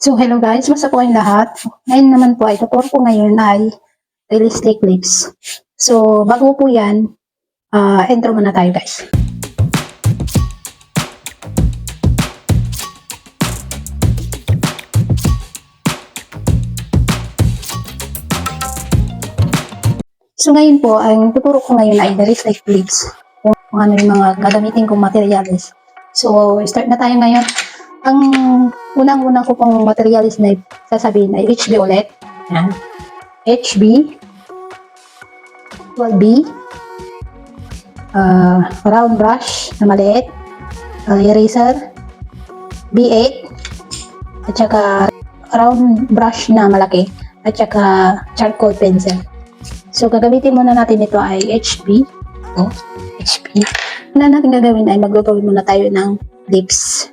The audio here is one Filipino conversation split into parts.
So, hello guys, basta po kayong lahat. Ngayon naman po ay tuturo ko ngayon ay realistic clips. So, bago po yan, intro muna tayo guys. So, ngayon po, ang tuturo ko ngayon ay realistic clips. Kung ano yung mga gagamitin kong materials. So, start na tayo ngayon. Ang unang-unang ko pong materials na sasabihin ay HB ulit. Yan. HB, 12B, round brush na maliit, eraser, B8, at saka round brush na malaki, at saka charcoal pencil. So, gagamitin muna natin ito ay HB. HB. Una natin gagawin ay magluluto muna tayo ng lips.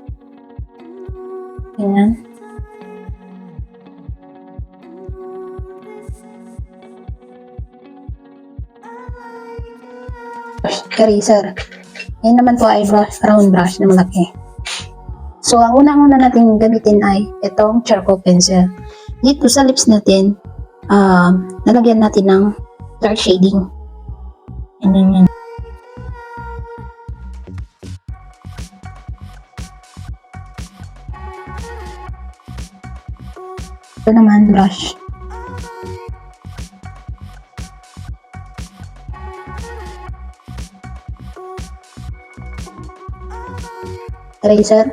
Ayan. Eraser. Yan naman po ay round brush na malaki. So, ang unang-una natin gamitin ay itong charcoal pencil. Dito sa lips natin, nalagyan natin ng dark shading. Yan. Ito naman, brush. Eraser.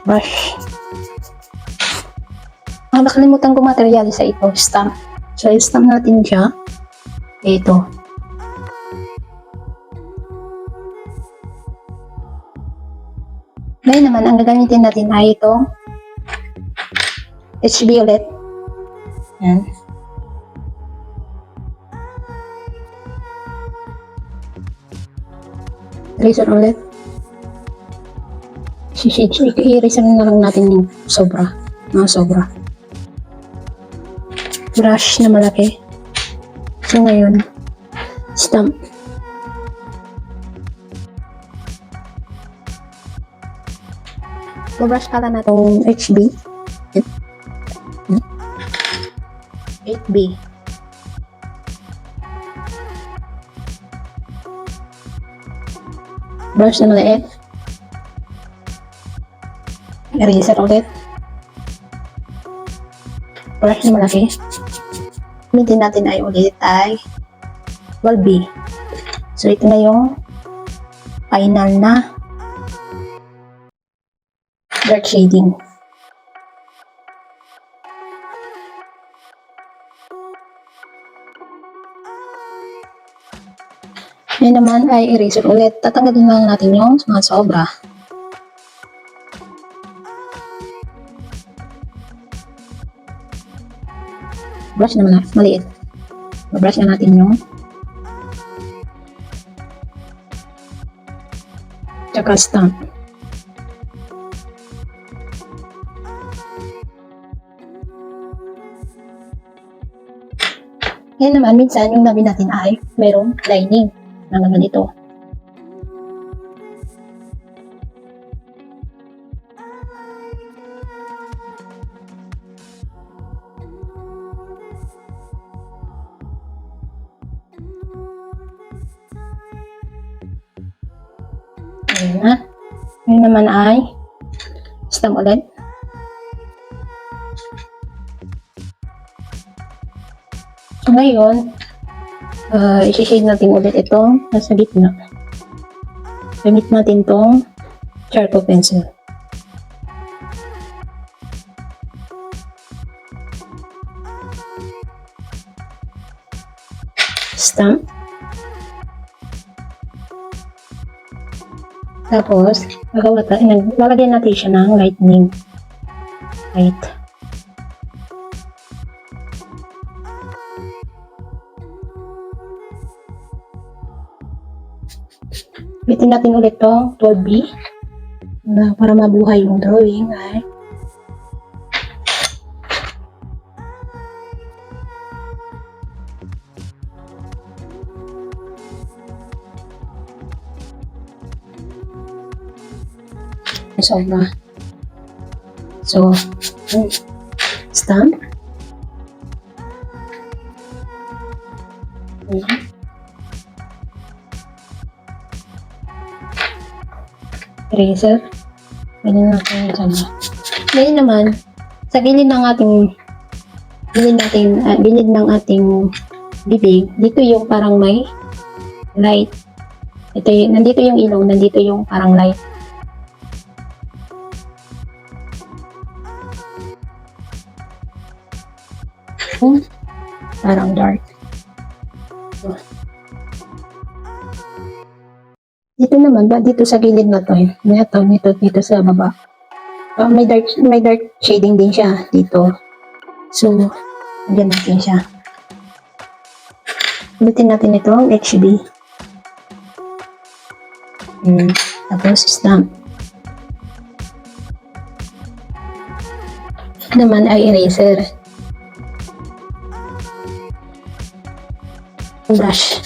Brush. Nakalimutan ko materials sa ito, stamp. So, stamp natin siya. Ito. Ngayon naman, ang gagamitin natin ay itong HB ulit. Yan. Eraser ulit. I-eraser na lang natin yung sobra. Mga sobra. Brush na malaki. So, ngayon, stamp. Brush pala na itong HB. 8B. Brush na maliit. Eraser ulit. Brush na malaki. Gamitin natin ay ulit ay 12B. So, ito na yung final na dark shading. Ngayon naman ay eraser ulit. Tatanggalin lang natin yung mga sobra. Brush na maliit. Brush na natin yung tsaka stamp. Ngayon naman, minsan yung labi natin ay mayroong lining na naman ito. Ayan na. Ngayon naman ay stamp ulit. So, ngayon, isi-shade natin ulit itong nasa gitna. Gamit natin itong charcoal pencil. Stamp. Tapos, lalagyan natin siya ng lightning. Light. Bitin natin ulit itong 12B para mabuhay yung drawing ay sobra. So, stamp. Eraser. Ganyan natin yung sobra. Ngayon naman, sa gilid ng ating gilid ng ating bibig, dito yung parang may light. Nandito yung ilong, nandito yung parang light. Parang dark. Dito naman, dito sa gilid na to, dito sa baba. May dark shading din siya dito. So, andyan natin siya. Ulitin natin ito, HB. Tapos, stamp. Naman ay eraser. Brush.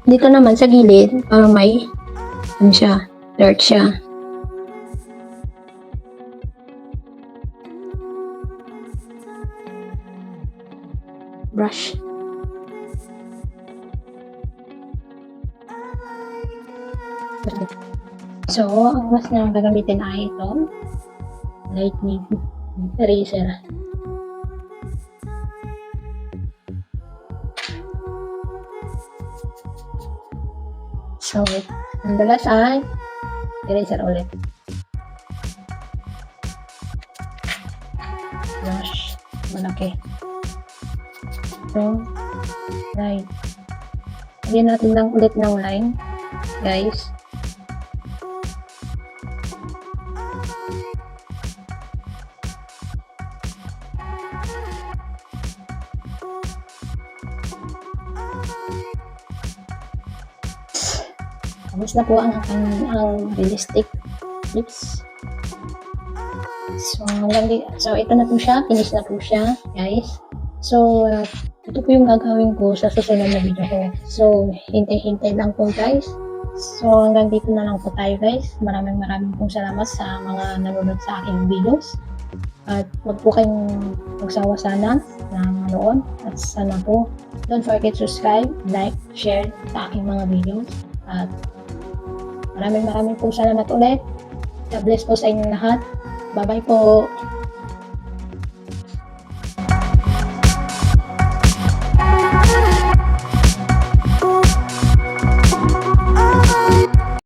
Dito naman sa gilid, parang may siya, dark siya. Brush. So, ang mas na gagamitin ay ito, lightning eraser. So, ang dalas ay eraser ulit. Brush. Malaki. So, line. Lagyan natin lang ulit ng line, guys. Tapos na po ang realistic lips. So, ito na po siya. Finish na po siya, guys. So, ito po yung gagawin ko sa susunod na video ko. So, hintay-hintay lang po, guys. So, hanggang dito na lang po tayo, guys. Maraming pong salamat sa mga nanonood sa aking videos. At huwag po kayong magsawa sana na manood. At sana po, don't forget to subscribe, like, share sa aking mga videos. At maraming pong salamat ulit. God bless po sa inyong lahat. Bye-bye po.